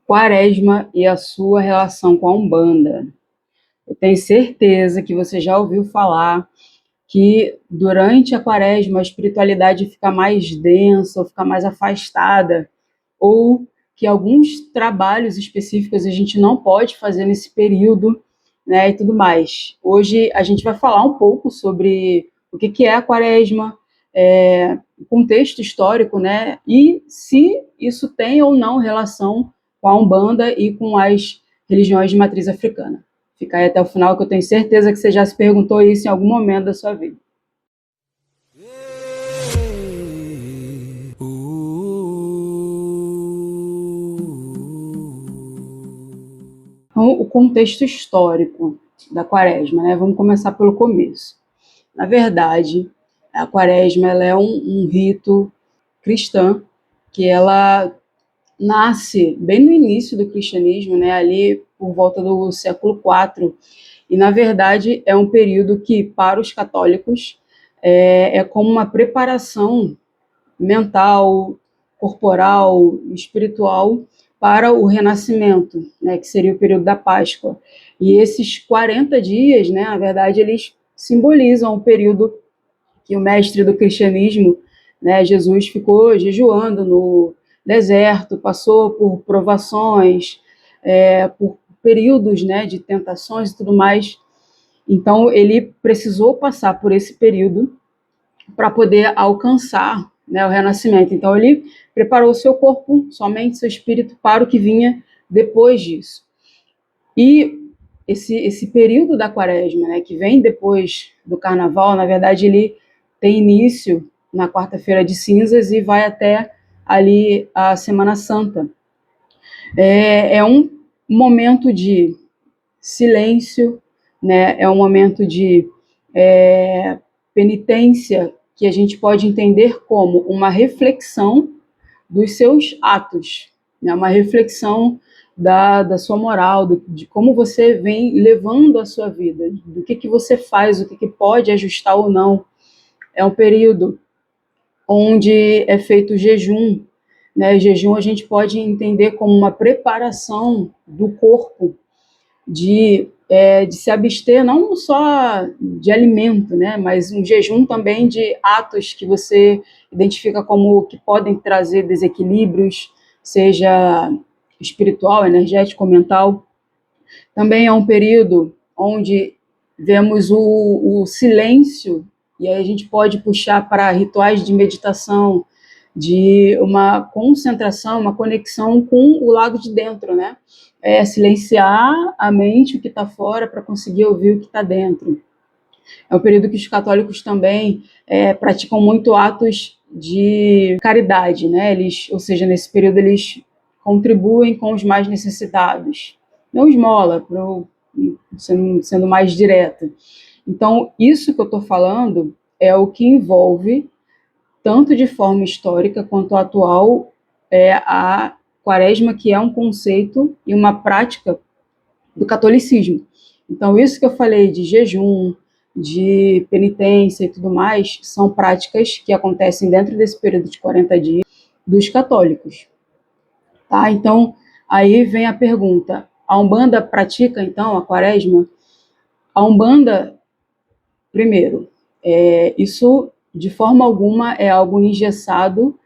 Quaresma e a sua relação com a Umbanda. Eu tenho certeza que você já ouviu falar que durante a Quaresma a espiritualidade fica mais densa ou fica mais afastada, ou que alguns trabalhos específicos a gente não pode fazer nesse período, né, e tudo mais. Hoje a gente vai falar um pouco sobre o que é a Quaresma, o contexto histórico, né, e se isso tem ou não relação com a Umbanda e com as religiões de matriz africana. Fica aí até o final, que eu tenho certeza que você já se perguntou isso em algum momento da sua vida. Então, o contexto histórico da Quaresma, né? Vamos começar pelo começo. Na verdade, a Quaresma ela é um rito cristão que ela nasce bem no início do cristianismo, né? Ali por volta do século IV. E, na verdade, é um período que, para os católicos, é como uma preparação mental, corporal, espiritual para o renascimento, né, que seria o período da Páscoa. E esses 40 dias, né, na verdade, eles simbolizam o período que o mestre do cristianismo, né, Jesus, ficou jejuando no deserto, passou por provações, por períodos, né, de tentações e tudo mais. Então, ele precisou passar por esse período para poder alcançar, né, o renascimento. Então, ele preparou o seu corpo, somente seu espírito, para o que vinha depois disso. E esse período da Quaresma, né, que vem depois do Carnaval, na verdade, ele tem início na quarta-feira de cinzas e vai até ali a Semana Santa. É um momento de silêncio, né, é um momento de penitência, que a gente pode entender como uma reflexão dos seus atos, né? Uma reflexão da sua moral, de como você vem levando a sua vida, do que você faz, o que pode ajustar ou não. É um período onde é feito jejum, né? Jejum a gente pode entender como uma preparação do corpo de se abster não só de alimento, né, mas um jejum também de atos que você identifica como que podem trazer desequilíbrios, seja espiritual, energético, mental. Também é um período onde vemos o silêncio, e aí a gente pode puxar para rituais de meditação, de uma concentração, uma conexão com o lado de dentro, né? Silenciar a mente, o que está fora, para conseguir ouvir o que está dentro. É um período que os católicos também praticam muito atos de caridade, né? Ou seja, nesse período eles contribuem com os mais necessitados. Não esmola, sendo mais direta. Então, isso que eu estou falando é o que envolve, tanto de forma histórica quanto atual, a Quaresma, que é um conceito e uma prática do catolicismo. Então, isso que eu falei de jejum, de penitência e tudo mais, são práticas que acontecem dentro desse período de 40 dias dos católicos. Tá? Então, aí vem a pergunta: a Umbanda pratica, então, a Quaresma? A Umbanda, primeiro, isso de forma alguma é algo engessado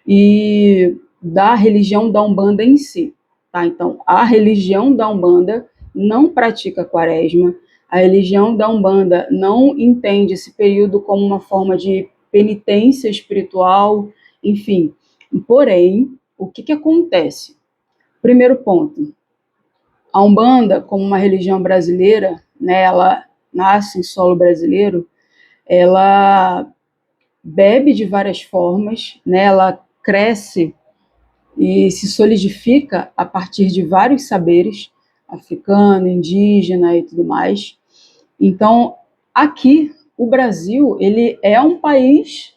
e da religião da Umbanda em si. Tá? Então, a religião da Umbanda não pratica Quaresma, a religião da Umbanda não entende esse período como uma forma de penitência espiritual, enfim. Porém, o que acontece? Primeiro ponto, a Umbanda, como uma religião brasileira, né, ela nasce em solo brasileiro, ela bebe de várias formas, né, ela cresce e se solidifica a partir de vários saberes, africano, indígena e tudo mais. Então, aqui, o Brasil, ele é um país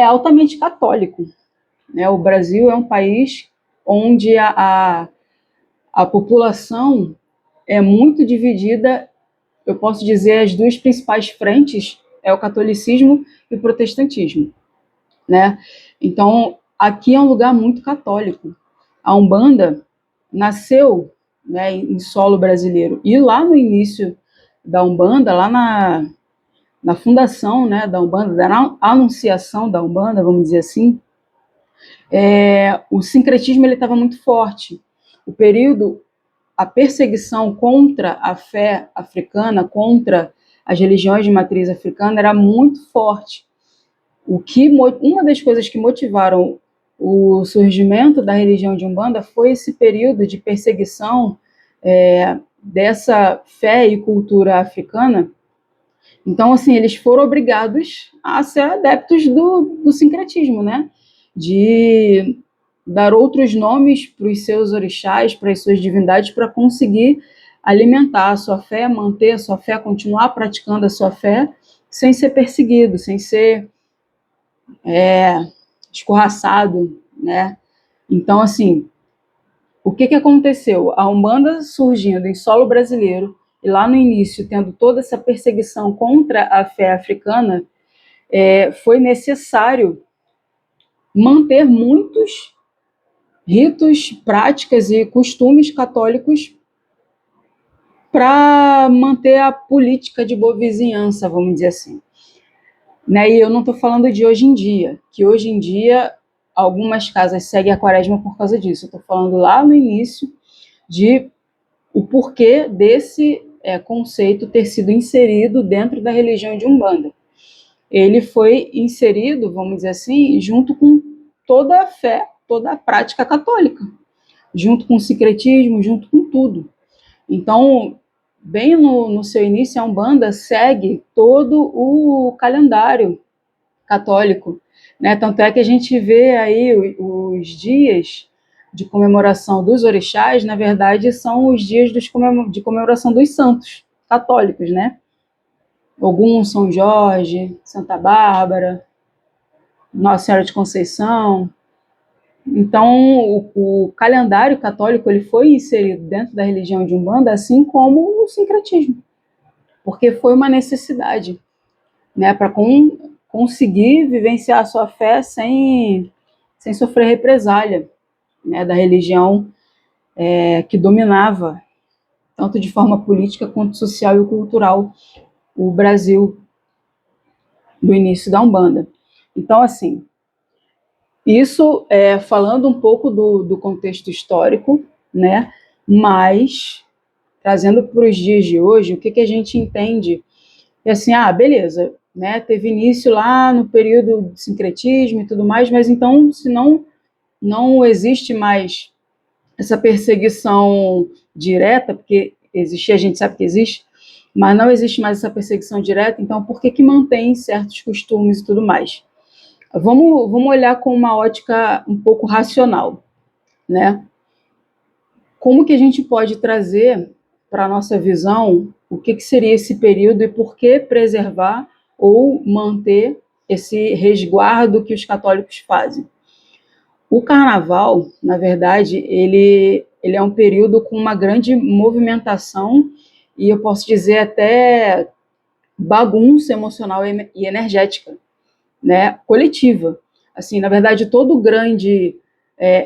altamente católico, né? O Brasil é um país onde a população é muito dividida. Eu posso dizer, as duas principais frentes é o catolicismo e o protestantismo, né? Então, aqui é um lugar muito católico. A Umbanda, nasceu, né, em solo brasileiro. E lá no início da Umbanda, lá na fundação, né, da Umbanda, da anunciação da Umbanda, vamos dizer assim, o sincretismo estava muito forte. O período, a perseguição contra a fé africana, contra as religiões de matriz africana, era muito forte. Uma das coisas que motivaram o surgimento da religião de Umbanda foi esse período de perseguição dessa fé e cultura africana. Então, assim, eles foram obrigados a ser adeptos do sincretismo, né? De dar outros nomes para os seus orixás, para as suas divindades, para conseguir alimentar a sua fé, manter a sua fé, continuar praticando a sua fé, sem ser perseguido, sem ser escorraçado, né? Então, assim, o que aconteceu? A Umbanda surgindo em solo brasileiro, e lá no início, tendo toda essa perseguição contra a fé africana, foi necessário manter muitos ritos, práticas e costumes católicos para manter a política de boa vizinhança, vamos dizer assim. Né? E eu não estou falando de hoje em dia, que hoje em dia algumas casas seguem a quaresma por causa disso. Eu estou falando lá no início de o porquê desse conceito ter sido inserido dentro da religião de Umbanda. Ele foi inserido, vamos dizer assim, junto com toda a fé, toda a prática católica, junto com o sincretismo, junto com tudo. Então, bem no seu início, a Umbanda segue todo o calendário católico, né? Tanto é que a gente vê aí os dias de comemoração dos orixás, na verdade, são os dias de comemoração dos santos católicos, né? Ogum, São Jorge, Santa Bárbara, Nossa Senhora de Conceição. Então, o calendário católico ele foi inserido dentro da religião de Umbanda, assim como o sincretismo, porque foi uma necessidade, né, para conseguir vivenciar a sua fé sem sofrer represália, né, da religião que dominava, tanto de forma política quanto social e cultural, o Brasil do início da Umbanda. Então, assim, isso falando um pouco do contexto histórico, né, mas trazendo para os dias de hoje, o que a gente entende é assim, beleza, né, teve início lá no período de sincretismo e tudo mais, mas então, se não existe mais essa perseguição direta, porque existia, a gente sabe que existe, mas não existe mais essa perseguição direta, então por que mantém certos costumes e tudo mais? Vamos olhar com uma ótica um pouco racional, né? Como que a gente pode trazer para a nossa visão o que seria esse período e por que preservar ou manter esse resguardo que os católicos fazem? O carnaval, na verdade, ele é um período com uma grande movimentação e eu posso dizer até bagunça emocional e energética, né, coletiva. Assim, na verdade, todo grande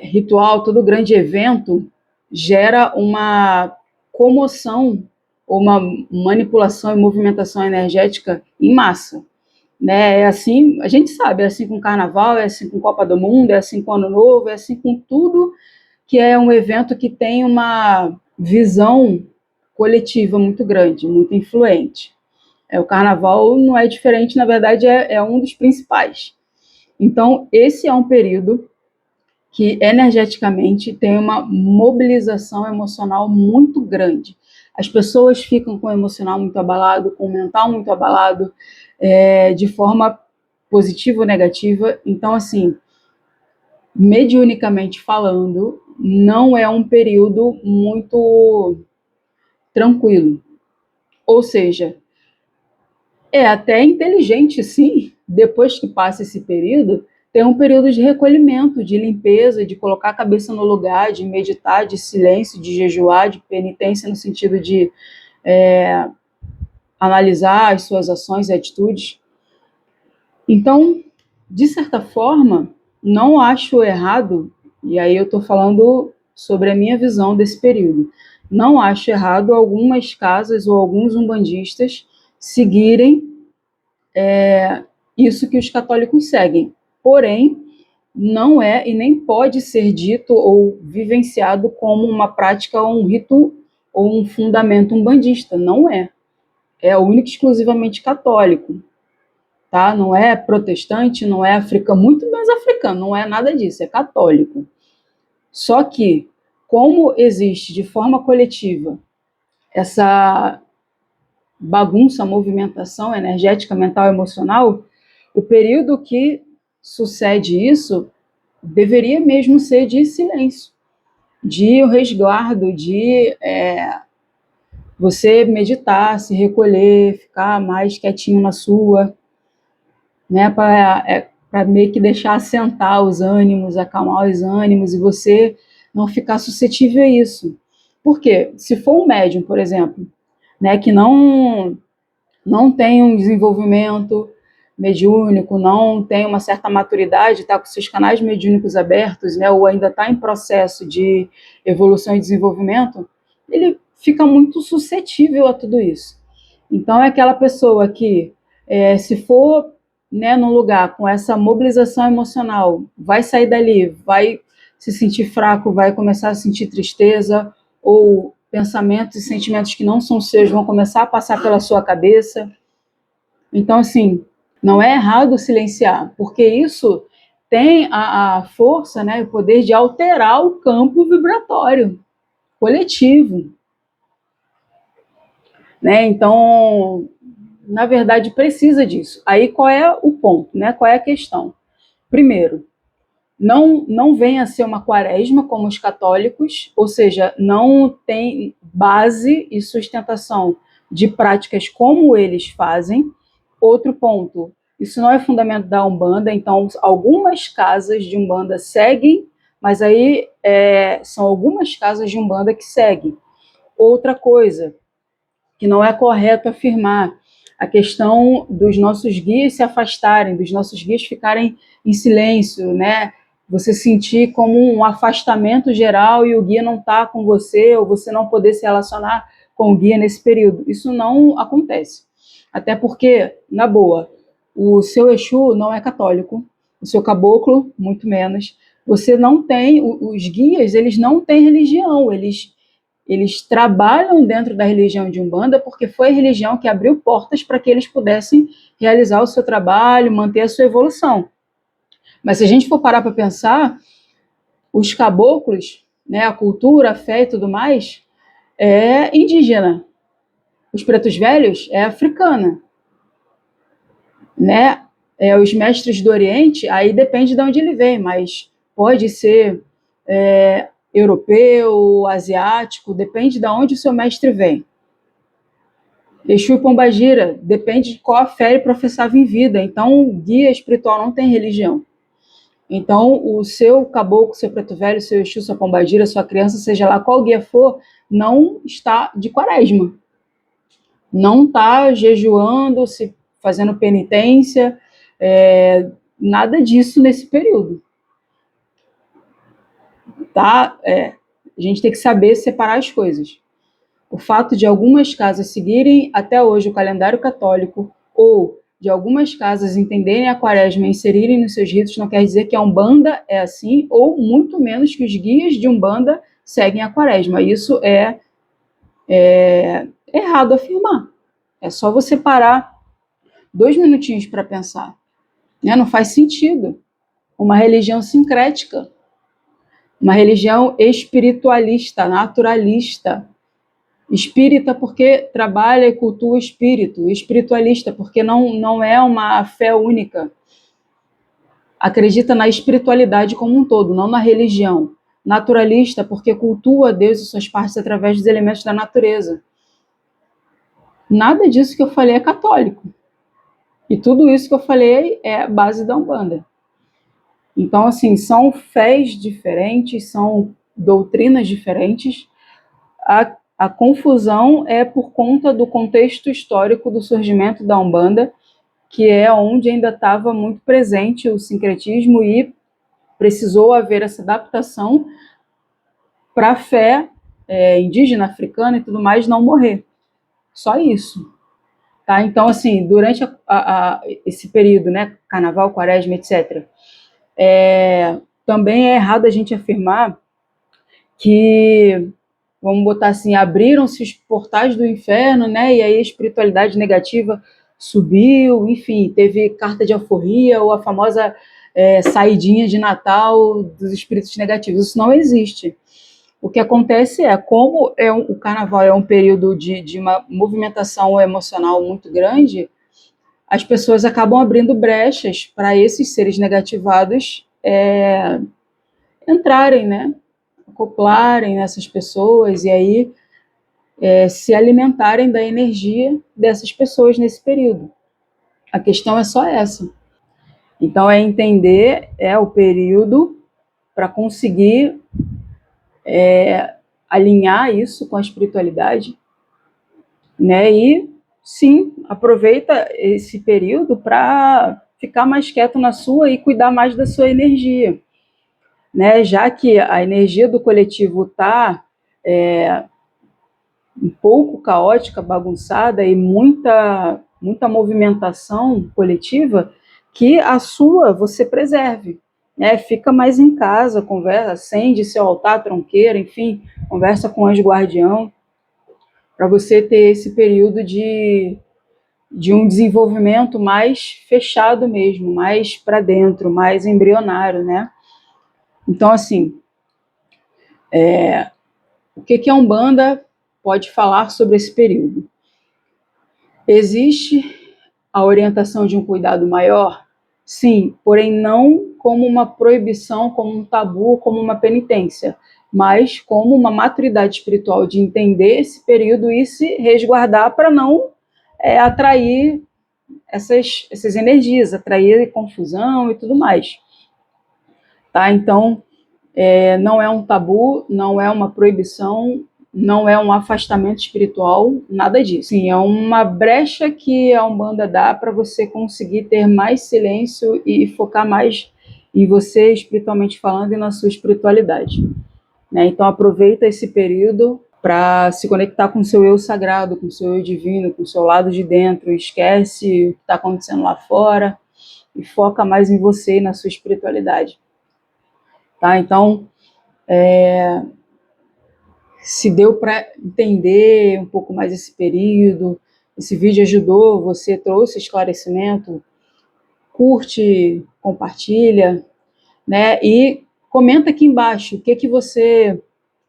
ritual, todo grande evento gera uma comoção ou uma manipulação e movimentação energética em massa. Né? É assim, a gente sabe, é assim com o Carnaval, é assim com Copa do Mundo, é assim com Ano Novo, é assim com tudo que é um evento que tem uma visão coletiva muito grande, muito influente. O Carnaval não é diferente, na verdade é um dos principais. Então, esse é um período que energeticamente tem uma mobilização emocional muito grande. As pessoas ficam com o emocional muito abalado, com o mental muito abalado, de forma positiva ou negativa. Então, assim, mediunicamente falando, não é um período muito tranquilo. Ou seja, é até inteligente, sim, depois que passa esse período, ter um período de recolhimento, de limpeza, de colocar a cabeça no lugar, de meditar, de silêncio, de jejuar, de penitência no sentido de analisar as suas ações e atitudes. Então, de certa forma, não acho errado, e aí eu estou falando sobre a minha visão desse período. Não acho errado algumas casas ou alguns umbandistas seguirem isso que os católicos seguem. Porém, não é e nem pode ser dito ou vivenciado como uma prática ou um rito ou um fundamento umbandista. Não é. É único e exclusivamente católico. Tá? Não é protestante, não é africano, muito menos africano, não é nada disso, é católico. Só que, como existe de forma coletiva essa bagunça, movimentação energética, mental, emocional, o período que sucede isso deveria mesmo ser de silêncio, de resguardo, de você meditar, se recolher, ficar mais quietinho na sua, né, para meio que deixar assentar os ânimos, acalmar os ânimos e você não ficar suscetível a isso. Por quê? Se for um médium, por exemplo, né, que não tem um desenvolvimento mediúnico, não tem uma certa maturidade, está com seus canais mediúnicos abertos, né, ou ainda está em processo de evolução e desenvolvimento, ele fica muito suscetível a tudo isso. Então, é aquela pessoa que, se for, né, num lugar com essa mobilização emocional, vai sair dali, vai se sentir fraco, vai começar a sentir tristeza, ou pensamentos e sentimentos que não são seus vão começar a passar pela sua cabeça. Então, assim, não é errado silenciar, porque isso tem a força, né, o poder de alterar o campo vibratório coletivo. Né? Então, na verdade, precisa disso. Aí qual é o ponto, né? Qual é a questão? Primeiro, não venha a ser uma quaresma como os católicos, ou seja, não tem base e sustentação de práticas como eles fazem. Outro ponto, isso não é fundamento da Umbanda, então algumas casas de Umbanda seguem, mas aí são algumas casas de Umbanda que seguem. Outra coisa, que não é correto afirmar, a questão dos nossos guias se afastarem, dos nossos guias ficarem em silêncio, né? Você sentir como um afastamento geral e o guia não está com você, ou você não poder se relacionar com o guia nesse período. Isso não acontece. Até porque, na boa, o seu Exu não é católico, o seu caboclo, muito menos. Você não tem, os guias, eles não têm religião, eles trabalham dentro da religião de Umbanda porque foi a religião que abriu portas para que eles pudessem realizar o seu trabalho, manter a sua evolução. Mas se a gente for parar para pensar, os caboclos, né, a cultura, a fé e tudo mais, é indígena. Os pretos velhos é africana. Né? Os mestres do Oriente, aí depende de onde ele vem, mas pode ser europeu, asiático, depende de onde o seu mestre vem. Exu e Pombagira, depende de qual a fé ele professava em vida. Então, o guia espiritual não tem religião. Então, o seu caboclo, seu preto velho, seu Exu, sua Pombagira, sua criança, seja lá qual guia for, não está de quaresma. Não está jejuando, se fazendo penitência, nada disso nesse período. Tá? A gente tem que saber separar as coisas. O fato de algumas casas seguirem até hoje o calendário católico ou de algumas casas entenderem a quaresma e inserirem nos seus ritos não quer dizer que a Umbanda é assim, ou muito menos que os guias de Umbanda seguem a quaresma. Isso é errado afirmar. É só você parar 2 minutinhos para pensar. Né? Não faz sentido. Uma religião sincrética, uma religião espiritualista, naturalista, espírita porque trabalha e cultua o espírito, espiritualista porque não é uma fé única, acredita na espiritualidade como um todo, não na religião. Naturalista porque cultua Deus e suas partes através dos elementos da natureza. Nada disso que eu falei é católico. E tudo isso que eu falei é a base da Umbanda. Então, assim, são fés diferentes, são doutrinas diferentes. A confusão é por conta do contexto histórico do surgimento da Umbanda, que é onde ainda estava muito presente o sincretismo e precisou haver essa adaptação para a fé indígena, africana e tudo mais não morrer. Só isso. Tá? Então, assim, durante esse período, né, carnaval, quaresma, etc., também é errado a gente afirmar que, vamos botar assim, abriram-se os portais do inferno, né, e aí a espiritualidade negativa subiu, enfim, teve carta de alforria ou a famosa saidinha de Natal dos espíritos negativos. Isso não existe. O que acontece como o carnaval é um período de uma movimentação emocional muito grande, as pessoas acabam abrindo brechas para esses seres negativados entrarem, né? Acoplarem nessas pessoas e aí se alimentarem da energia dessas pessoas nesse período. A questão é só essa. Então, é entender o período para conseguir alinhar isso com a espiritualidade, né? E sim, aproveita esse período para ficar mais quieto na sua e cuidar mais da sua energia, né? Já que a energia do coletivo está um pouco caótica, bagunçada e muita movimentação coletiva, que a sua você preserve, né? Fica mais em casa, conversa, acende seu altar, tronqueira, enfim, conversa com o anjo guardião, para você ter esse período de um desenvolvimento mais fechado mesmo, mais para dentro, mais embrionário, né? Então, assim, o que a Umbanda pode falar sobre esse período? Existe a orientação de um cuidado maior? Sim, porém não como uma proibição, como um tabu, como uma penitência, mas como uma maturidade espiritual de entender esse período e se resguardar para não atrair essas energias, atrair confusão e tudo mais. Tá? Então, não é um tabu, não é uma proibição, não é um afastamento espiritual, nada disso. Sim, é uma brecha que a Umbanda dá para você conseguir ter mais silêncio e focar mais em você, espiritualmente falando, e na sua espiritualidade. Né? Então, aproveita esse período para se conectar com o seu eu sagrado, com o seu eu divino, com o seu lado de dentro. Esquece o que está acontecendo lá fora e foca mais em você e na sua espiritualidade. Tá? Então, se deu para entender um pouco mais esse período, esse vídeo ajudou, você trouxe esclarecimento, curte, compartilha, né? E comenta aqui embaixo o que você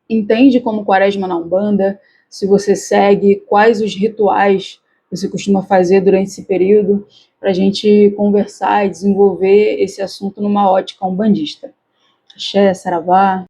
entende como quaresma na Umbanda, se você segue, quais os rituais você costuma fazer durante esse período, para a gente conversar e desenvolver esse assunto numa ótica umbandista. Axé, saravá.